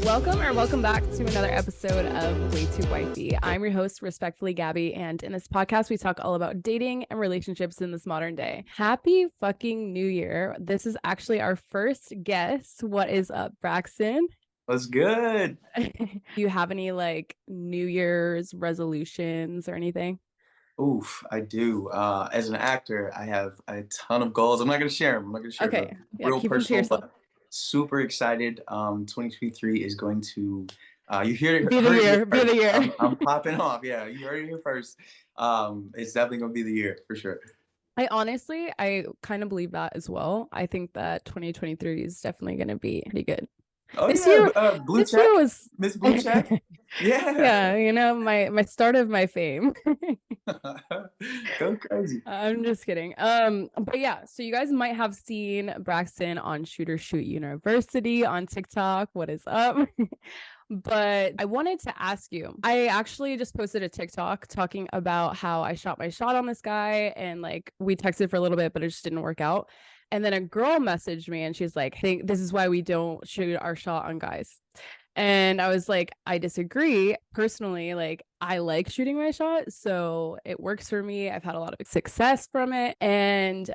Welcome back to another episode of Way Too Wifey. I'm your host, respectfully Gabby, and in this podcast, we talk all about dating and relationships in this modern day. Happy fucking New Year. This is actually our first guest. What is up, Braxton? What's good? Do you have any New Year's resolutions or anything? Oof, I do. As an actor, I have a ton of goals. I'm not going to share them. I'm not going to share Okay. them. Yeah, Real keep them to personal, yourself. but super excited. 2023 is going to, you Be heard it here the first. year. I'm popping off. Yeah, you heard it here first. It's definitely going to be the year for sure. I kind of believe that as well. I think that 2023 is definitely going to be pretty good. Oh This yeah, year, Blue this year Check, was Miss Blue Check. Yeah, yeah, my start of my fame. go crazy. I'm just kidding. But yeah, so you guys might have seen Braxton on Shoot or Shoot University on TikTok. What is up? But I wanted to ask you. I actually just posted a TikTok talking about how I shot my shot on this guy and we texted for a little bit, but it just didn't work out. And then a girl messaged me and she's like, "Hey, this is why we don't shoot our shot on guys." And I was like, I disagree. Personally, I like shooting my shot, so it works for me. I've had a lot of success from it. And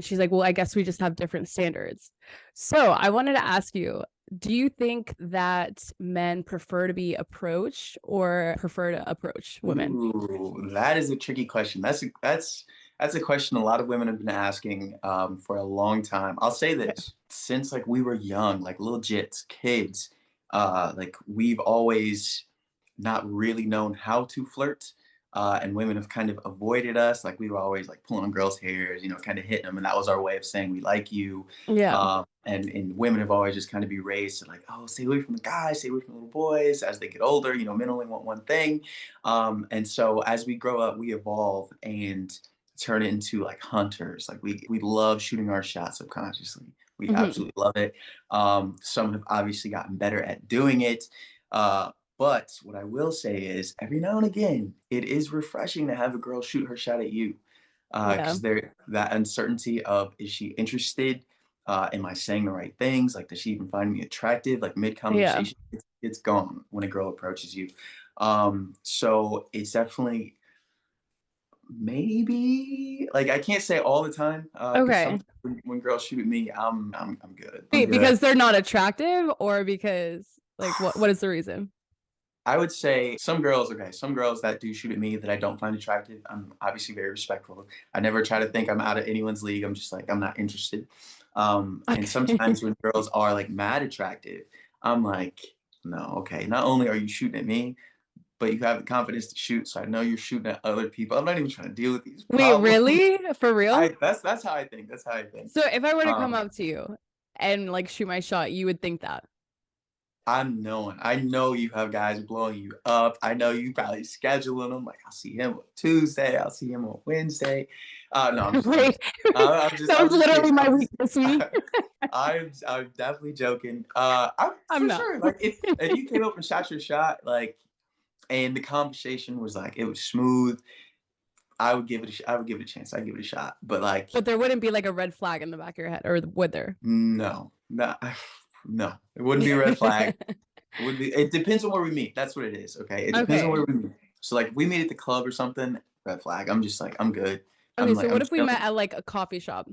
she's like, well, I guess we just have different standards. So I wanted to ask you, do you think that men prefer to be approached or prefer to approach women? Ooh, that is a tricky question. That's a question a lot of women have been asking for a long time. I'll say Okay. this, since we were young, like little jits, kids, we've always not really known how to flirt. And women have kind of avoided us. Like we were always like pulling on girls' hairs, kind of hitting them, and that was our way of saying we like you. Yeah. And women have always just kind of be raised to like, oh, stay away from the guys, stay away from the little boys. As they get older, men only want one thing. And so as we grow up, we evolve and turn into like hunters. Like we love shooting our shots subconsciously. We Mhm. absolutely love it. Some have obviously gotten better at doing it. But what I will say is every now and again, it is refreshing to have a girl shoot her shot at you. Yeah. Because that uncertainty of, is she interested? Am I saying the right things? Like, does she even find me attractive? Like mid Yeah. conversation, it's gone when a girl approaches you. So it's definitely maybe like I can't say all the time because Okay. sometimes when girls shoot at me, I'm good. I'm Wait, good. because they're not attractive or because what is the reason? I would say some girls, okay, some girls that do shoot at me that I don't find attractive, I'm obviously very respectful. I never try to think I'm out of anyone's league. I'm just like, I'm not interested. And Okay. sometimes when girls are like mad attractive, I'm like, no, okay, not only are you shooting at me, but you have the confidence to shoot. So I know you're shooting at other people. I'm not even trying to deal with these Wait, problems. really? For real? That's how I think. That's how I think. So if I were to come Um, up to you and shoot my shot, you would think that. I know you have guys blowing you up. I know you probably scheduling them. Like I'll see him on Tuesday. I'll see him on Wednesday. No, Wait, that I'm was just literally kidding. my week this week. I'm definitely joking. I'm I'm for not. sure. Like if you came up and shot your shot, like, and the conversation was like it was smooth, I would give it a chance. I'd give it a shot. But like, But there wouldn't be a red flag in the back of your head, or would there? no, no, no, it wouldn't be a red flag. Would be. It depends on where we meet. That's what it is. Okay. It depends on Okay. where we meet. So like, if we meet at the club or something, red flag. I'm just like, I'm good. Okay, so I'm what if we met chilling. at a coffee shop?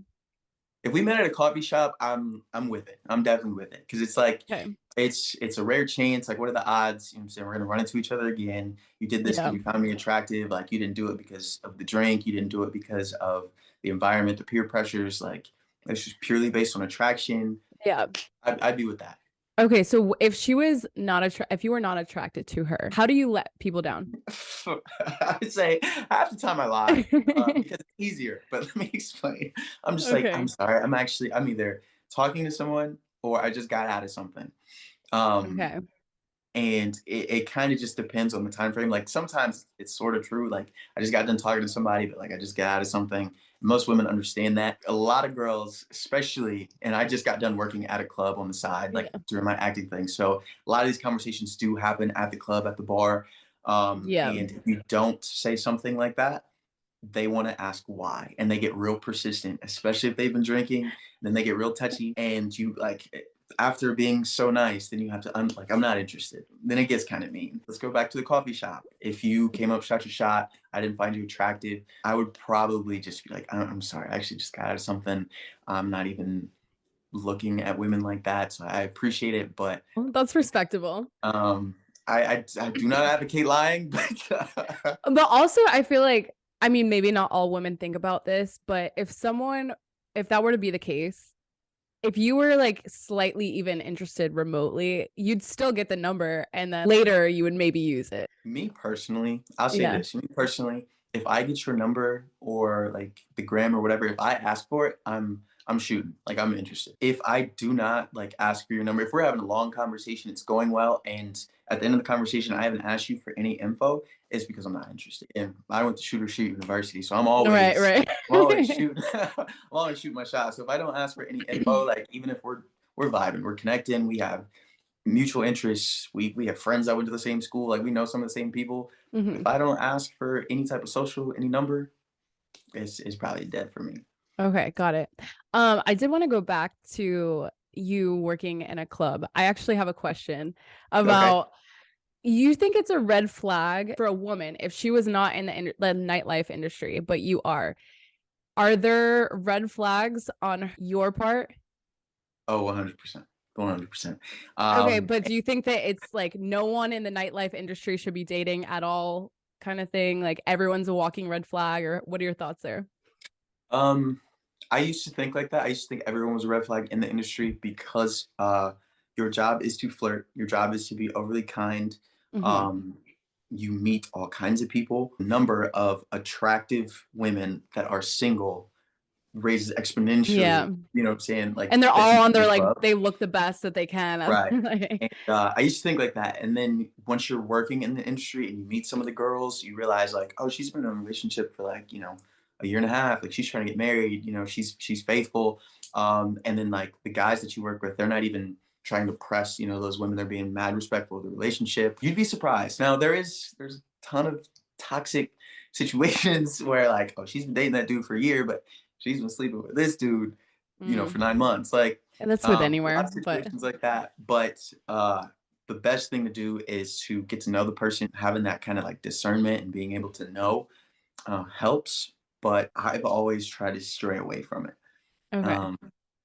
If we met at a coffee shop, I'm with it. I'm definitely with it because it's like, Okay. it's a rare chance. Like, what are the odds? You know what I'm saying? We're gonna run into each other again. You did this Yeah. because you found me attractive. Like, you didn't do it because of the drink. You didn't do it because of the environment, the peer pressures. Like, it's just purely based on attraction. Yeah. I'd be with that. Okay, so if you were not attracted to her, how do you let people down? I would say half the time I lie because it's easier. But let me explain. I'm just like, I'm Okay. sorry. I'm either talking to someone or I just got out of something. Um, Okay. and it kind of just depends on the time frame. Like sometimes it's sort of true. Like I just got done talking to somebody, but like I just got out of something. Most women understand that. A lot of girls, especially, and I just got done working at a club on the side, like Yeah. during my acting thing. So a lot of these conversations do happen at the club, at the bar. Yeah. And if you don't say something like that, they want to ask why, and they get real persistent, especially if they've been drinking. Then they get real touchy, and you like after being so nice, then you have to, like, I'm not interested. Then it gets kind of mean. Let's go back to the coffee shop. If you came up, shot your shot, I didn't find you attractive, I would probably just be like, I'm sorry, I actually just got out of something. I'm not even looking at women like that. So I appreciate it, but That's respectable. um, I do not advocate lying, but But also, I feel like, I mean, maybe not all women think about this, but if that were to be the case, if you were like slightly even interested remotely, you'd still get the number and then later you would maybe use it. me personally, I'll say Yeah. this. Me personally, if I get your number or like the gram or whatever, if I ask for it, I'm shooting. Like I'm interested. If I do not like ask for your number, if we're having a long conversation, it's going well, and at the end of the conversation, I haven't asked you for any info, it's because I'm not interested. And I went to Shoot University, so Right, right. I'm always shooting I'm always shooting my shot. So if I don't ask for any info, like even if we're vibing, we're connecting, we have mutual interests. We have friends that went to the same school. Like we know some of the same people. If Mhm. I don't ask for any type of social, any number, it's probably dead for me. Okay, got it. I did want to go back to you working in a club. I actually have a question Okay. about, you think it's a red flag for a woman if she was not in the nightlife industry, but you are. Are there red flags on your part? Oh, 100%. 100%. Okay, but do you think that it's like no one in the nightlife industry should be dating at all, kind of thing? Like everyone's a walking red flag, or what are your thoughts there? um, I used to think like that. I used to think everyone was a red flag in the industry because your job is to flirt. Your job is to be overly kind. Hmm. Um, you meet all kinds of people. The number of attractive women that are single raises Yeah. exponentially, you know what I'm saying? Like And they're that you all on their move like, up. they look the best that they can. Right. Like, And I used to think like that. And then once you're working in the industry and you meet some of the girls, you realize like, oh, she's been in a relationship for like, a year and a half. Like she's trying to get married, she's faithful. And then like the guys that you work with, they're not even trying to press, those women, they're being mad respectful of the relationship. You'd be surprised. Now there's a ton of toxic situations where like, oh, she's been dating that dude for a year, but she's been sleeping with this dude, for mm. 9 months. Like And that's with a lot anywhere, of but situations like that. But the best thing to do is to get to know the person. Having that kind of like discernment and being able to know helps. But I've always tried to stray away from it. okay. Um,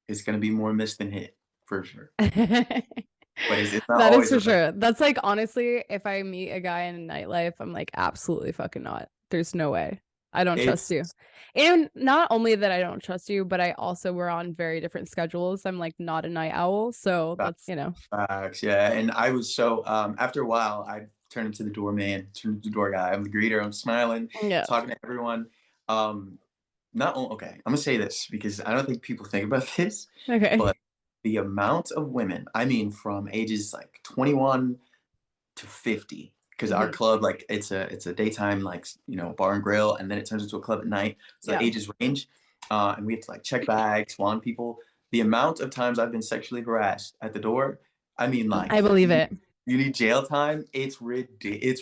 it's going to be more miss than hit for sure. But it's not That is always for a red. sure. That's like, honestly, if I meet a guy in nightlife, I'm like, absolutely fucking not. There's no way. I don't trust It's you. And not only that I don't trust you, but I also, we're on very different schedules. I'm like not a night owl. So that's, facts, yeah. And I was so after a while, I turned into the doorman, turned into the door guy. I'm the greeter. I'm smiling, yeah. talking to everyone. Um, Not only okay, I'm gonna say this because I don't think people think about this, Okay. but the amount of women, I mean, from ages like 21 to 50, because our Hmm. club, like, it's a daytime, like, bar and grill, and then it turns into a club at night. So the Yeah. ages range, and we have to like check bags, wand people. The amount of times I've been sexually harassed at the door, I mean, like, I believe you, it. you need jail time. It's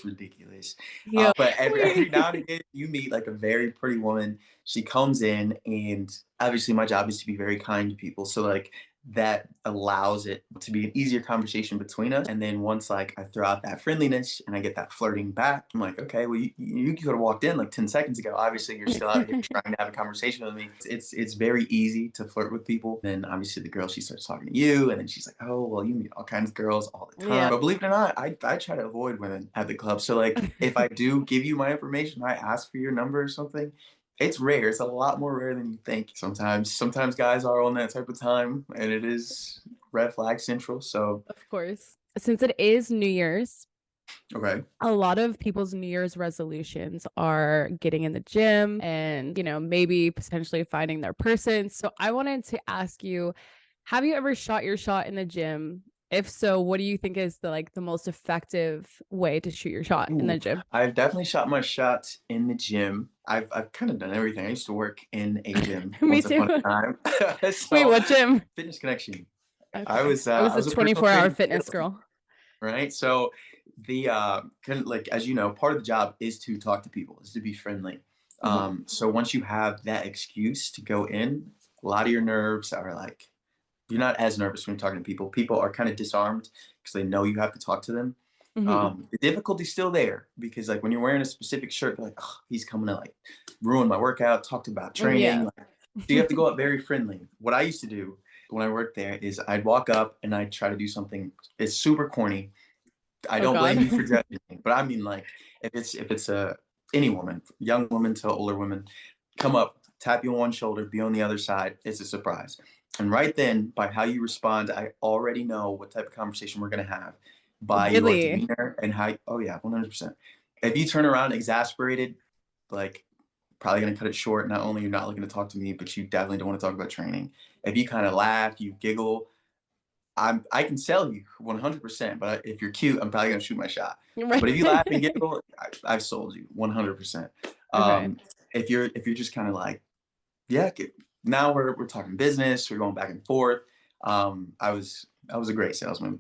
ridiculous. Yeah. But every Wait. now and again, you meet like a very pretty woman. She comes in, and obviously, my job is to be very kind to people. So like that allows it to be an easier conversation between us. And then once like I throw out that friendliness and I get that flirting back, I'm like, okay, well you could have walked in like 10 seconds ago. Obviously you're still out here trying to have a conversation with me. It's very easy to flirt with people. Then obviously the girl, she starts talking to you, and then she's like, oh well, you meet all kinds of girls all the time. Yeah. But believe it or not, I try to avoid women at the club. So like if I do give you my information, I ask for your number or something, it's rare. It's a lot more rare than you think. Sometimes guys are on that type of time, and it is red flag central. So Of course. Since it is New Year's, okay, a lot of people's New Year's resolutions are getting in the gym and, maybe potentially finding their person. So I wanted to ask you, have you ever shot your shot in the gym? If so, what do you think is the most effective way to shoot your shot in the ooh, gym? I've definitely shot my shot in the gym. I've kind of done everything. I used to work in a gym Me once too. upon a time. Wait, So what gym? Fitness Connection. I Okay. was I was I a was a personal 24-hour training fitness girl. right? So the kind of like as you know, part of the job is to talk to people, is to be friendly. Mhm. So once you have that excuse to go in, a lot of your nerves are like you're not as nervous when you're talking to people. People are kind of disarmed because they know you have to talk to them. Mhm. The difficulty's still there because like when you're wearing a specific shirt, they're like, oh, he's coming to like ruin my workout, talked about training. Yeah. Like, so you have to go up very friendly. What I used to do when I worked there is I'd walk up and I'd try to do something. It's super corny. I Oh don't God. blame you for judging me, but I mean like if it's a any woman, young woman to older women, come up, tap you on one shoulder, be on the other side. It's a surprise. And right then, by how you respond, I already know what type of conversation we're gonna have by your Really? demeanor and how. Oh yeah, 100%. If you turn around exasperated, like probably gonna cut it short. Not only you're not looking to talk to me, but you definitely don't want to talk about training. If you kind of laugh, you giggle, I can sell you 100%. But if you're cute, I'm probably gonna shoot my shot. Right. But if you laugh and giggle, I've sold you 100%. Okay. If you're just kind of like, yeah, now we're talking business, we're going back and forth. I was a great salesman.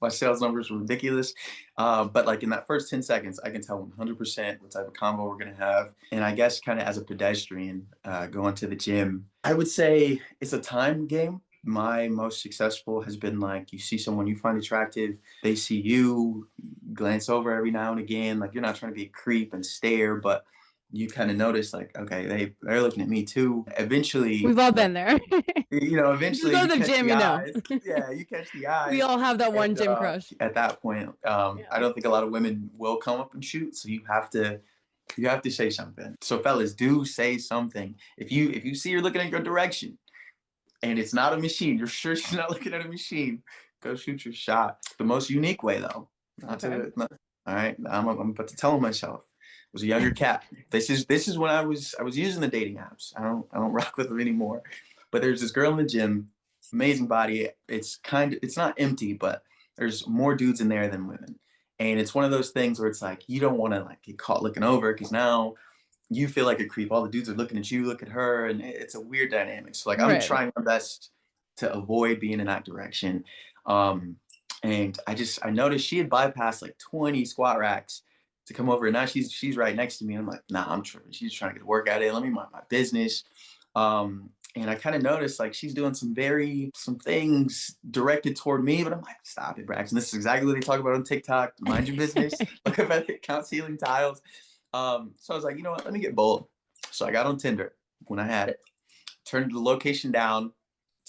My sales numbers were ridiculous, but like in that first 10 seconds, I can tell 100% what type of combo we're gonna have. And I guess kind of as a pedestrian going to the gym, I would say it's a time game. My most successful has been like you see someone you find attractive, they see you, glance over every now and again, like you're not trying to be a creep and stare, but you kind of notice like, okay, they're looking at me too. Eventually, We've all like, been there. eventually You go you to the catch gym, the you know. eyes. Yeah, you catch the We eyes. all have that one And gym crush. at that point, I Yeah. don't think a lot of women will come up and shoot. So you have to say something. So fellas, do say something. If you see her looking in your direction and it's not a machine, you're sure she's not looking at a machine. Go shoot your shot. The most unique way though. Okay. All right. I'm about to tell myself. I was a younger cat. This is when I was using the dating apps. I don't rock with them anymore. But there's this girl in the gym, amazing body. It's not empty, but there's more dudes in there than women. And it's one of those things where it's like you don't want to like get caught looking over because now you feel like a creep. All the dudes are looking at you, look at her, and it's a weird dynamic. So like I'm Right. trying my best to avoid being in that direction. Um, and I noticed she had bypassed like 20 squat racks to come over, and now she's right next to me. I'm like, nah, I'm tripping. She's trying to get a workout in. Let me mind my business. And I kind of noticed like she's doing some things directed toward me, but I'm like, stop it, Braxton. This is exactly what they talk about on TikTok. Mind your business. Look up at it, count ceiling tiles. So I was like, you know what? Let me get bold. So I got on Tinder when I had it, turned the location down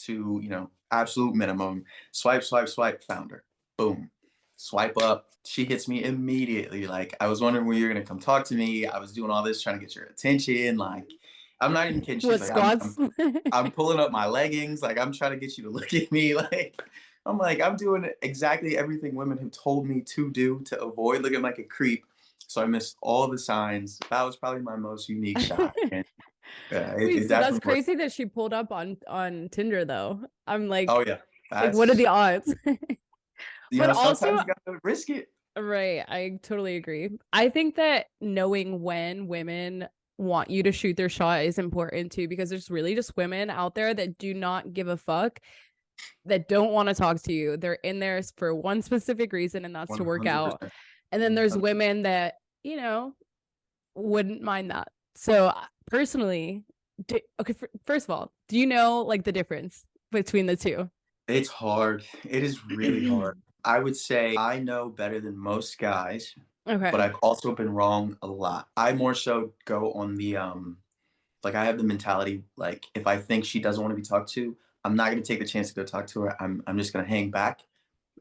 to, absolute minimum. Swipe, swipe, swipe, found her. Boom. Swipe up. She hits me immediately. Like, I was wondering when you're going to come talk to me. I was doing all this trying to get your attention. Like, I'm not even kidding. She's What like, I'm, squats? I'm, I'm pulling up my leggings. Like, I'm trying to get you to look at me. Like, I'm doing exactly everything women have told me to do to avoid looking like a creep. So I missed all the signs. That was probably my most unique shot. And Wait, it so that's definitely worked. crazy that she pulled up on Tinder though. I'm Oh yeah. like, what are That's, the odds? But also, sometimes you gotta risk it. right, I totally agree. I think that knowing when women want you to shoot their shot is important too, because there's really just women out there that do not give a fuck, that don't want to talk to you. They're in there for one specific reason, and that's to work out. 100%. And then there's 100%. women that, wouldn't mind that. So personally, okay, first of all, do you know like the difference between the two? It's hard. It is really hard. I would say I know better than most guys, but Okay. I've also been wrong a lot. I more so go on the like I have the mentality like if I think she doesn't want to be talked to, I'm not gonna take the chance to go talk to her. I'm just gonna hang back.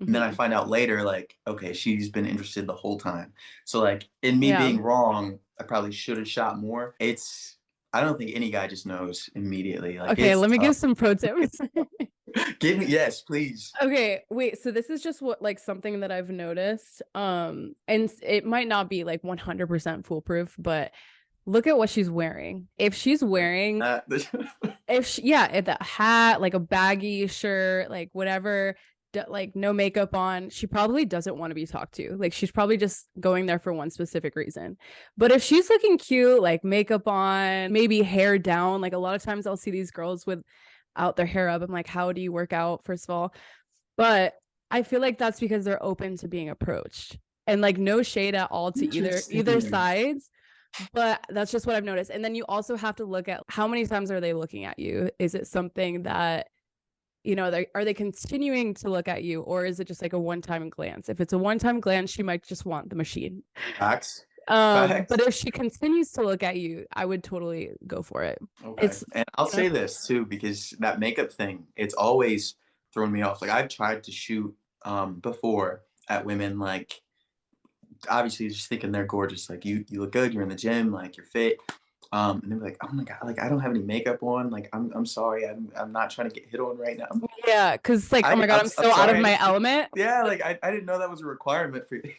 And then I Hmm. find out later, like, okay, she's been interested the whole time. So like in me Yeah. being wrong, I probably should have shot more. I don't think any guy just knows immediately. Like Okay, it's let me tough. give some pro tips. Give me yes, please. Okay, wait, so this is just what like something that I've noticed. And it might not be like 100% foolproof, but look at what she's wearing. If she's wearing Uh, if that hat, like a baggy shirt, like whatever, like no makeup on, she probably doesn't want to be talked to. Like she's probably just going there for one specific reason. But if she's looking cute, like makeup on, maybe hair down, like a lot of times I'll see these girls without their hair up. I'm like, how do you work out, first of all? But I feel like that's because they're open to being approached. And like no shade at all to either Interesting. sides, but that's just what I've noticed. And then you also have to look at how many times are they looking at you? Is it something that are they continuing to look at you, or is it just like a one-time glance? If it's a one-time glance, she might just want the machine. Facts. But Facts. if she continues to look at you, I would totally go for it. Okay. It's, And I'll you know, say this too, because that makeup thing, it's always thrown me off. Like I've tried to shoot before at women, like obviously just thinking they're gorgeous. Like you look good, you're in the gym, like you're fit. And they're like, oh my God, like I don't have any makeup on. Like I'm sorry, I'm not trying to get hit on right now. yeah, because like, oh my God, I'm I'm so out of sorry. my element. Yeah, like I didn't know that was a requirement for you.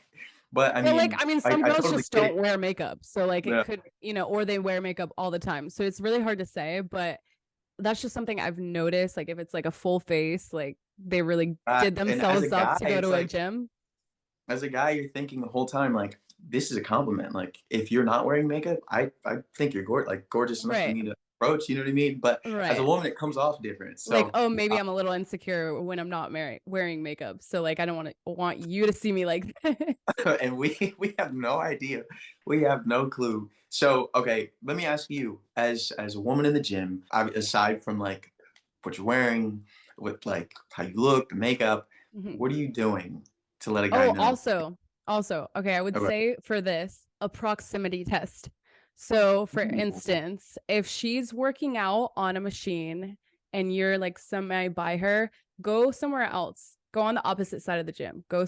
But But like, I mean, some I girls totally just get don't it. wear makeup. So like it Yeah. could, or they wear makeup all the time. So it's really hard to say, but that's just something I've noticed. Like if it's like a full face, like they really did And as a themselves up guy, to go it's to a like gym. as a guy, you're thinking the whole time like this is a compliment. Like if you're not wearing makeup, I think you're gorgeous enough for Right. me to approach. You know what I mean? But as a Right. woman, it comes off different. Like, So oh, maybe I'm a little insecure when I'm not wearing makeup. So like I don't want you to see me like this. and we have no idea. We have no clue. So okay, let me ask you, as a woman in the gym, aside from like what you're wearing, with like how you look, the makeup, Mhm. what are you doing to let a guy Oh, know? also, okay, I would Okay. say for this, a proximity test. So, for Ooh, instance, if she's working out on a machine and you're like semi by her, go somewhere else. Go on the opposite side of the gym. Go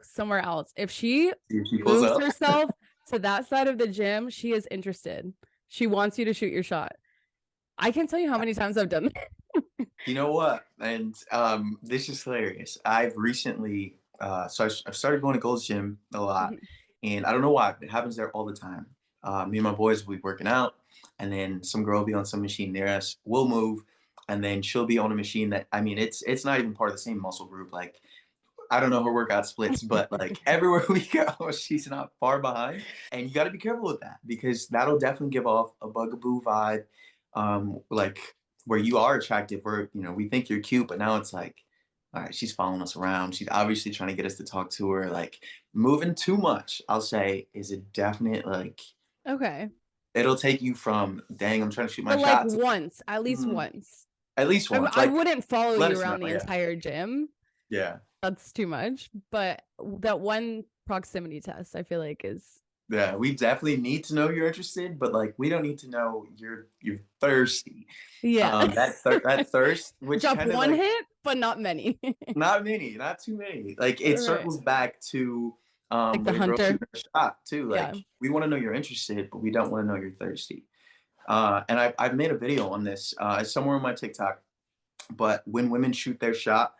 somewhere else. If she see if she pulls moves up. herself to that side of the gym, she is interested. She wants you to shoot your shot. I can't tell you how many times I've done that. You know what? And this is hilarious. I've recently, I've started going to Gold's Gym a lot, and I don't know why, but it happens there all the time. Me and my boys will be working out, and then some girl will be on some machine near us. We'll move, and then she'll be on a machine that I mean, it's not even part of the same muscle group. Like I don't know her workout splits, but like everywhere we go, she's not far behind. And you got to be careful with that because that'll definitely give off a bugaboo vibe. Like where you are attractive, where we think you're cute, but now it's like, all right, she's following us around. She's obviously trying to get us to talk to her. Like moving too much, I'll say, is a definite like Okay. it'll take you from dang, I'm trying to shoot my But like shot to once, at least mm, once. at least once. I Like wouldn't follow let you us know. around the Yeah, entire gym. yeah. That's too much. But that one proximity test, I feel like is Yeah, we definitely need to know you're interested, but like we don't need to know you're thirsty. yeah. That thirst, which Drop kind of one like hit, but not many. not many, not too many. Like it Right. circles back to Like the when a girl hunter. shooting a shot too. Yeah. Like we want to know you're interested, but we don't want to know you're thirsty. And I've made a video on this. It's somewhere on my TikTok. But when women shoot their shot,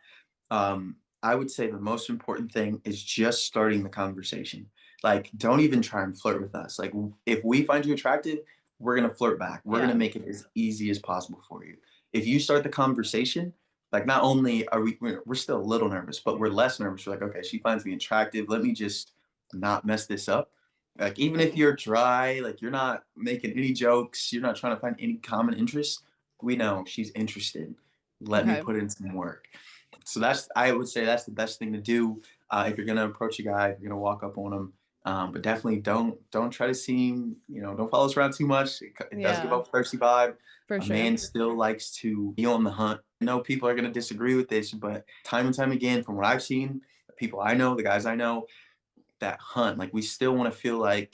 I would say the most important thing is just starting the conversation. Like, don't even try and flirt with us. Like, if we find you attractive, we're gonna flirt back. We're gonna Yeah. make it as easy as possible for you. If you start the conversation, like, not only are we're still a little nervous, but we're less nervous. We're like, okay, she finds me attractive. Let me just not mess this up. Like, even if you're dry, like you're not making any jokes, you're not trying to find any common interest. We know she's interested. Let me Okay. put in some work. So I would say that's the best thing to do if you're gonna approach a guy, if you're gonna walk up on him. But definitely don't try to seem, don't follow us around too much. It does give Yeah, off a thirsty vibe. for A sure. man still likes to be on the hunt. I know people are gonna disagree with this, but time and time again, from what I've seen, the people I know, the guys I know, that hunt, like we still want to feel like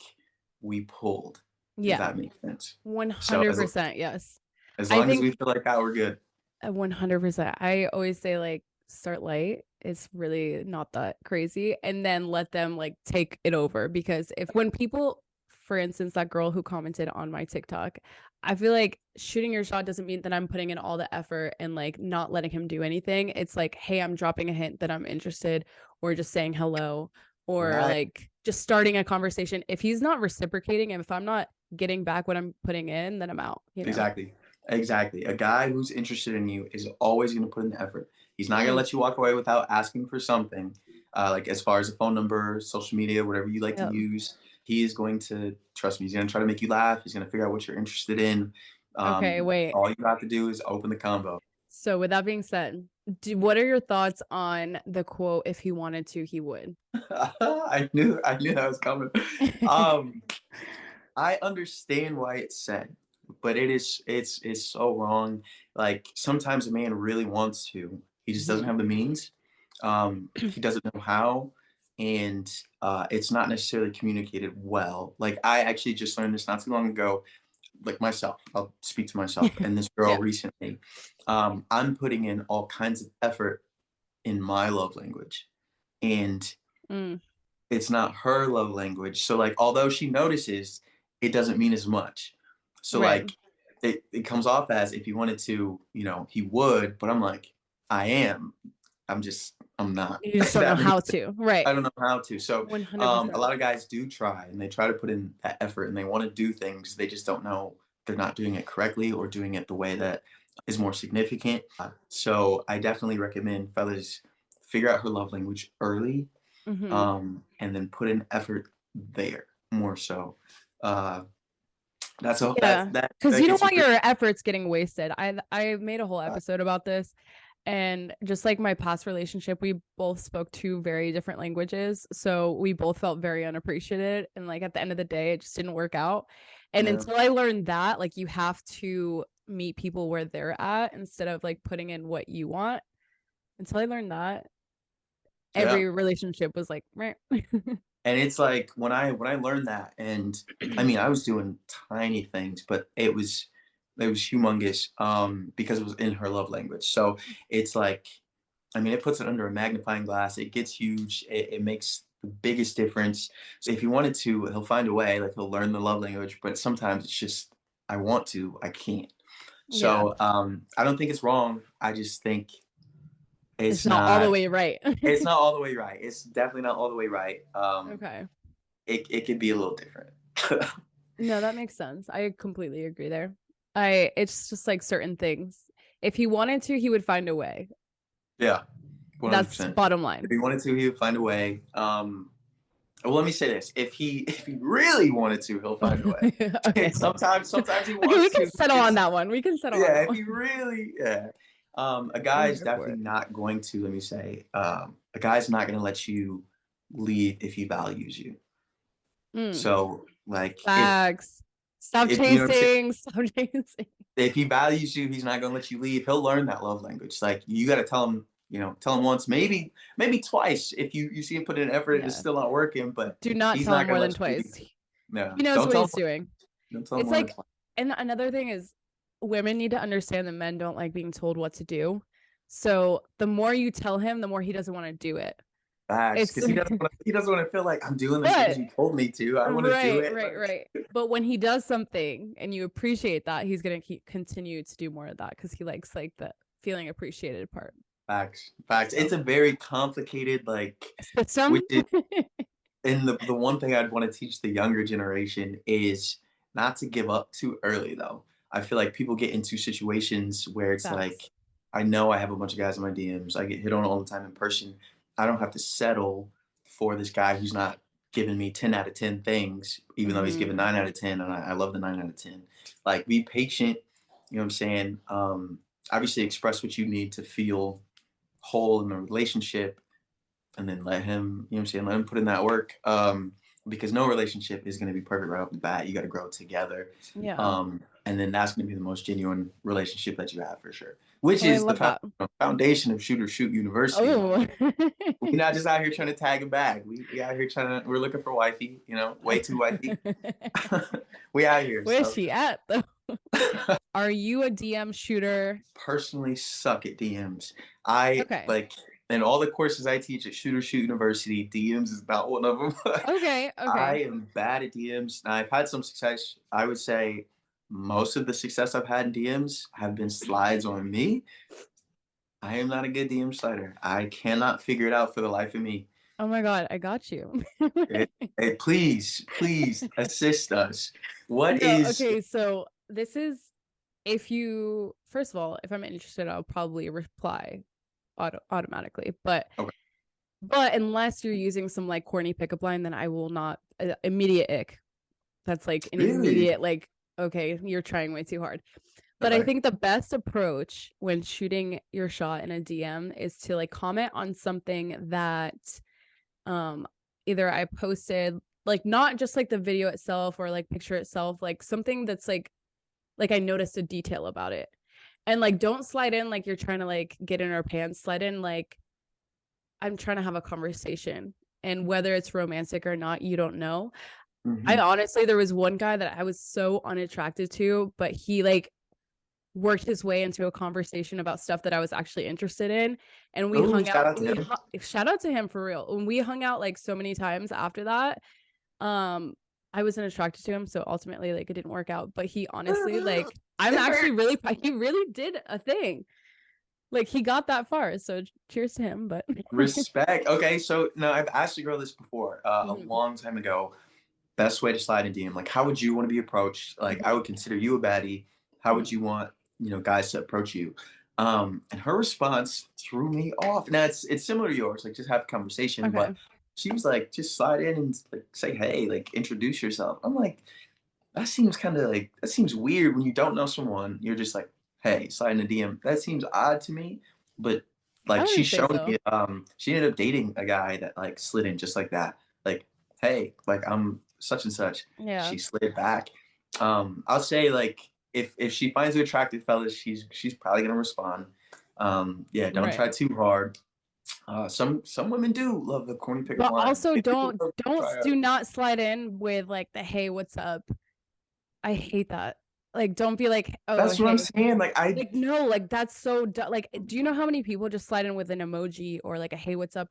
we pulled, if Yeah. that makes sense. So 100%. Yes. as I long as we think feel like that, we're good. 100%. I always say like start light. It's really not that crazy. And then let them like take it over. Because if when people, for instance, that girl who commented on my TikTok, I feel like shooting your shot doesn't mean that I'm putting in all the effort and like not letting him do anything. It's like, hey, I'm dropping a hint that I'm interested, or just saying hello, or Right. like just starting a conversation. If he's not reciprocating and if I'm not getting back what I'm putting in, then I'm out. Exactly. Exactly. A guy who's interested in you is always going to put in the effort. He's not going to Mm, let you walk away without asking for something, like as far as a phone number, social media, whatever you like to yep. use. He is going to trust me. He's going to try to make you laugh. He's going to figure out what you're interested in. Okay, wait. All you have to do is open the convo. So with that being said, what are your thoughts on the quote, if he wanted to, he would? I knew that was coming. Um, I understand why it's said. but it's so wrong. Like sometimes a man really wants to, he just doesn't Mhm. have the means. He doesn't know how, and it's not necessarily communicated well. Like I actually just learned this not too long ago. Like myself, I'll speak to myself and this girl Yeah. recently. I'm putting in all kinds of effort in my love language, and Mm, it's not her love language. So like although she notices, it doesn't mean as much. So right. like it comes off as if he wanted to, he would, but I'm like, I am. I'm not. You just If don't know that makes how sense. to. Right. I don't know how to. So a 100%. lot of guys do try and they try to put in that effort and they want to do things. They just don't know they're not doing it correctly or doing it the way that is more significant. So I definitely recommend fellas figure out her love language early, Mhm. and then put in effort there more so. Uh, that's all. That's Yeah, because that you don't gets you want through. your efforts getting wasted. I made a whole episode about this, and just like my past relationship, we both spoke two very different languages, so we both felt very unappreciated, and like at the end of the day, it just didn't work out. And Yeah, until I learned that, like you have to meet people where they're at instead of like putting in what you want. Until I learned that, yeah. every relationship was like, meh. And it's like when I learned that, and I mean, I was doing tiny things, but it was humongous, because it was in her love language. So it's like, I mean, it puts it under a magnifying glass. It gets huge. It makes the biggest difference. So if he wanted to, he'll find a way. Like he'll learn the love language, but sometimes it's just I want to, I can't. Yeah, So I don't think it's wrong. I just think it's it's not all the not way right. it's not all the way right. It's definitely not all the way right. Okay. It could be a little different. No, that makes sense. I completely agree there. I It's just like certain things. If he wanted to, he would find a way. Yeah, That's 100%. bottom If line. he wanted to, he would find a way. Well, let me say this: if he really wanted to, he'll find a way. Okay. Sometimes he Okay, we wants can to. settle on that one. We can settle on Yeah, that if one. he really, yeah. A guy I'm is here for definitely it. not going to. Let me say, a guy's not going to let you leave if he values you. Mm, So, like, facts. Stop if you know what I'm saying. chasing. Stop chasing. If he values you, he's not gonna let you leave. He'll learn that love language. Like you got to tell him once, maybe twice. If you see him put in effort and it's Yeah. still not working, but Do not he's tell him not more gonna than let you twice. leave. No, He knows what he's doing. don't tell him It's more than like, twice. and another thing is women need to understand that men don't like being told what to do. So the more you tell him, the more he doesn't want to do it. Facts, It's because he doesn't want to feel like I'm doing this because but you told me to. I want to do right, it. right, Like, right. But when he does something and you appreciate that, he's gonna continue to do more of that because he likes like the feeling appreciated part. facts. It's So a very complicated which system. is and the one thing I'd want to teach the younger generation is not to give up too early, though. I feel like people get into situations where it's like, Facts. I know I have a bunch of guys in my DMs. I get hit on all the time in person. I don't have to settle for this guy who's not giving me 10 out of 10 things, even though he's Mm-hmm. giving 9 out of 10. And I love the 9 out of 10. Like, be patient. You know what I'm saying? Obviously, express what you need to feel whole in the relationship, and then let him, you know what I'm saying, let him put in that work. Because no relationship is going to be perfect right off the bat. You got to grow together. Yeah. And then that's going to be the most genuine relationship that you have for sure, which Oh, I is the love that. foundation of Shooter Shoot University. Oh. We're not just out here trying to tag him back. We out here we're looking for wifey, way too wifey. We out here. Where's So she at though? Are you a DM shooter? personally suck at DMs. I Okay. like in all the courses I teach at Shooter Shoot University, DMs is not one of them. Okay. I Okay. am bad at DMs. Now, I've had some success. I would say most of the success I've had in DMs have been slides on me. I am not a good DM slider. I cannot figure it out for the life of me. Oh my God, I got you. Please assist us. What No, is okay, so this is if you first of all, if I'm interested, I'll probably reply automatically. okay? But unless you're using some like corny pickup line, then I will not immediate ick. That's like an Really? immediate like, okay, you're trying way too hard. But I Okay. think the best approach when shooting your shot in a DM is to like comment on something that um either I posted, like not just like the video itself or like picture itself, like something that's like Like I noticed a detail about it. And like don't slide in like you're trying to like get in our pants. Slide in like I'm trying to have a conversation. And whether it's romantic or not, you don't know. I Mhm. honestly, there was one guy that I was so unattracted to, but he like worked his way into a conversation about stuff that I was actually interested in. And we Ooh, hung shout out. out to him. Shout out to him for real. When we hung out like so many times after that, um, I wasn't attracted to him. So ultimately, like it didn't work out. But he honestly, like, I'm It actually hurts. really, he really did a thing. Like he got that far. So cheers to him. But Respect. Okay, so no, I've asked a girl this before, a Mhm, long time ago. Best way to slide in DM, like how would you want to be approached? Like I would consider you a baddie. How would mhm. you want, guys to approach you? And her response threw me off. Now it's similar to yours, like just have a conversation, but Okay. she was like, just slide in and like say, hey, like introduce yourself. I'm like, that seems weird when you don't know someone. You're just like, hey, slide in a DM. That seems odd to me. But I like wouldn't she's say shown so. me, she ended up dating a guy that like slid in just like that. Like, hey, like I'm such and such. Yeah. She slid back. I'll say like if she finds you attractive, fellas, she's probably gonna respond. Yeah, don't Right. try too hard. Some women do love the corny pickup But line. also They do love to don't try do out. not slide in with like the hey, what's up? I hate that. Like don't be like, oh That's what I'm hey. saying. Like I Like no, like that's so like do you know how many people just slide in with an emoji or like a hey, what's up?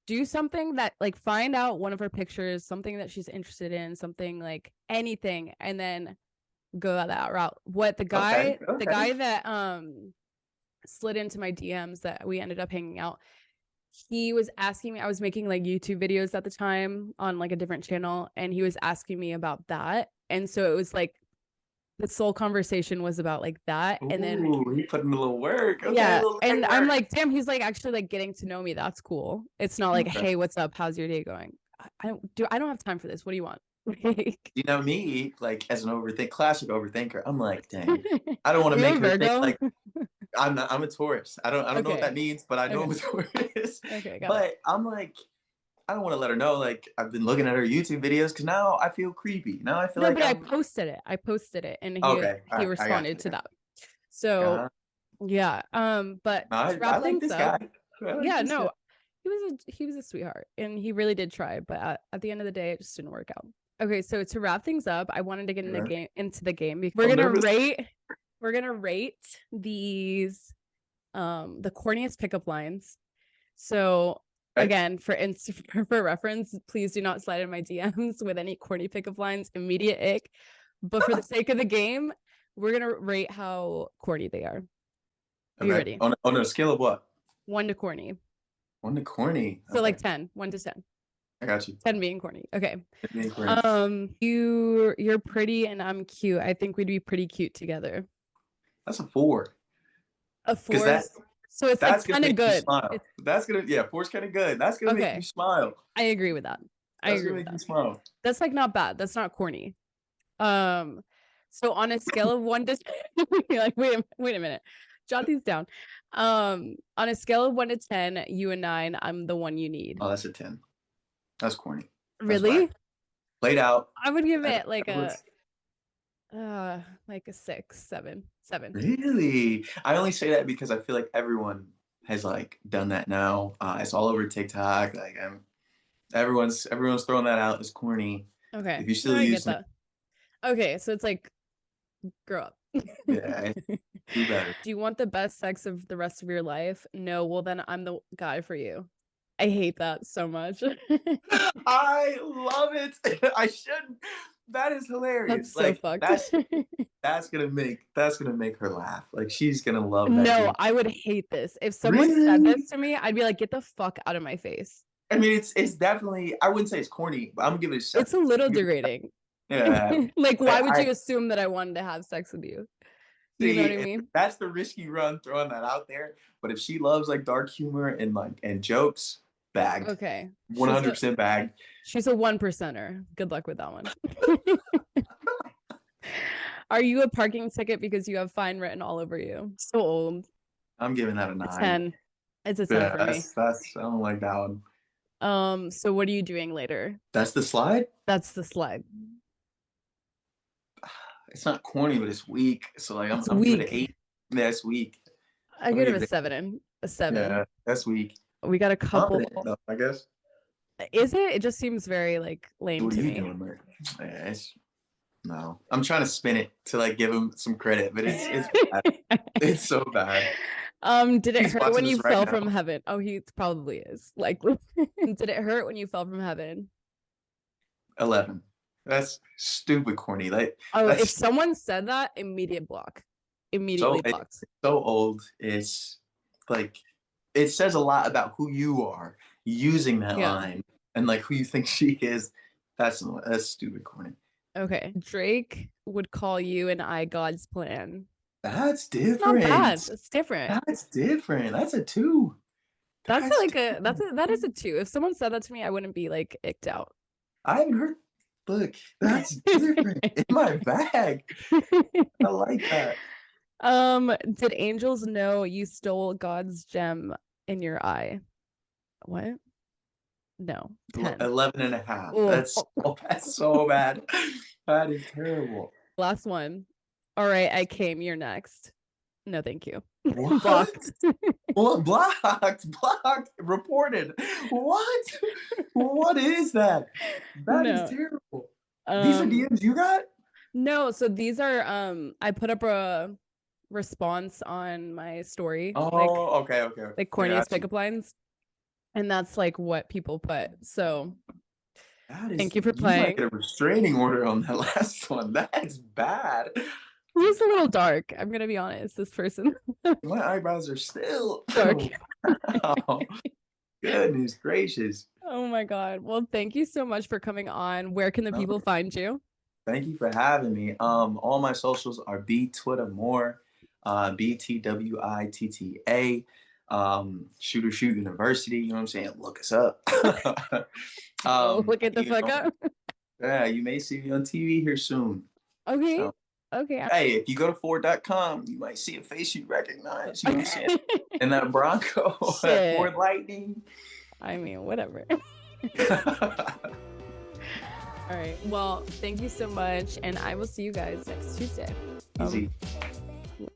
Do something that like find out one of her pictures, something that she's interested in, something like anything, and then go that route. What okay, the okay. guy that slid into my DMs that we ended up hanging out, he was asking me, I was making like YouTube videos at the time on like a different channel, and he was asking me about that. And so it was like the sole conversation was about like that. And then Ooh, he put in a little work. Okay, a yeah, little and I'm legwork. like, damn, he's like actually like getting to know me. That's cool. It's not like, Okay. hey, what's up? How's your day going? I don't have time for this. What do you want? Like, You know me, like as an classic overthinker. I'm like, dang, I don't want are to you make a her think Virgo? like I'm a Taurus. I don't know what that Okay. means, but I know I'm Okay. a Taurus. Okay, got it. But I'm like, I don't want to let her know like I've been looking at her YouTube videos because now I feel creepy. Now I feel No, like but I I'm posted it. I posted it and okay. All he right, I got responded you. to I that. So got yeah. But to I wrap like things this up, guy. I like yeah, this guy. no, he was a sweetheart and he really did try, but at the end of the day, it just didn't work out. Okay, so to wrap things up, I wanted to get in the Yeah. game into the game. I'm nervous. We're gonna rate these the corniest pickup lines. So Okay. again, for reference, please do not slide in my DMs with any corny pickup lines, immediate ick. But for the sake of the game, we're gonna rate how corny they are. Are you Okay. ready? On a scale of what? One to corny. One to corny. So like Okay. 10, 1 to 10. I got you. 10 being corny. Okay. Being corny. You're pretty and I'm cute. I think we'd be pretty cute together. That's a 4. A Because 4 is so it's like that's gonna kind of make you good. smile. It's That's gonna yeah, 4's kind of good. That's gonna make you okay. smile. I agree with that. I That's agree gonna with make you that. smile. That's like not bad. That's not corny. Um, so on a scale of 1 to you're like, wait a minute. Jot these down. On a scale of 1 to 10, you and 9, I'm the one you need. Oh, that's a 10. That's corny. That's whack. Really? Played out. I would give That, it that was like a 6, 7, 7. really. I only say that because I feel like everyone has like done that now. It's all over TikTok. Like everyone's throwing that out as corny. Okay. If you're No, still I get using it, that. Okay, so it's like grow up. yeah, do better. Do you want the best sex of the rest of your life? No, well then I'm the guy for you. I hate that so much. I love it. I should. That is That's hilarious. so Like fucked. that's gonna make her laugh. Like she's gonna love that No, dream. I would hate this. If someone said this Really? to me, I'd be like, get the fuck out of my face. I mean, it's definitely. I wouldn't say it's corny, but I'm gonna give it a It's a 7. little degrading. Yeah, Like, but why would I you assume that I wanted to have sex with you? You know what I see. mean? That's the risky run throwing that out there. But if she loves like dark humor and like and jokes, bagged, Okay. 100% bagged. She's a one percenter. Good luck with that one. Are you a parking ticket because you have fine written all over you? So old. I'm giving that a A 9. 10. It's a 10 Yeah, for me. that's I don't like that one. So what are you doing later? That's the slide. That's the slide. it's not corny, but it's weak. So like It's I'm giving it an weak. 8. That's weak. I I'm gonna give it give a it an 7. A 8. 7. Yeah, that's weak. We got a couple. Confident though, I guess. Is it? It just seems very like lame What are to you me. doing, Mark? Yeah, it's no. I'm trying to spin it to like give him some credit, but it's bad. It's so bad. Did it He's hurt watching when you this right fell now. from heaven? Oh, he probably is. Like, did it hurt when you fell from heaven? 11. That's stupid corny. Like Oh, if that's someone said that, immediate block. so Immediately it's blocked. so old. It's like it says a lot about who you are using that Yeah. line and like who you think she is. That's stupid corny. Okay. Drake would call you and I God's plan. That's It's not bad. different. It's different. That's different. That's a 2. That's That's like a different. that is a 2. If someone said that to me, I wouldn't be like icked out. I haven't heard. Look, that's different. In my bag. I like that. Did angels know you stole God's gem in your eye? What? No. 10. 11 and a half. Oh, That's so bad. That is terrible. last one. All right, I came. You're next. No, thank you. What? Blocked. What? Blocked, reported. What? What is that? That is No. terrible. These are DMs you got? No, so these are I put up a response on my story, Oh, like okay. like I corniest got you. pickup lines, and that's like what people put. So That is, thank you for you might playing. get a restraining order on that last one. That's bad. It was a little dark. I'm gonna be honest. This person My eyebrows are still dark. wow. Goodness gracious. Oh my God. Well, thank you so much for coming on. Where can the No, people find you? thank you for having me. All my socials are btwitter BTWITTA. Shooter Shoot University. You know what I'm saying? Look us up. Oh, look at the You fuck know, up. yeah, you may see me on TV here soon. Okay. So, Okay. hey, if you go to Ford.com, you might see a face you recognize. You know what I'm saying? And that Bronco, that Shit. Ford Lightning. I mean, whatever. All right. Well, thank you so much. And I will see you guys next Tuesday. Easy.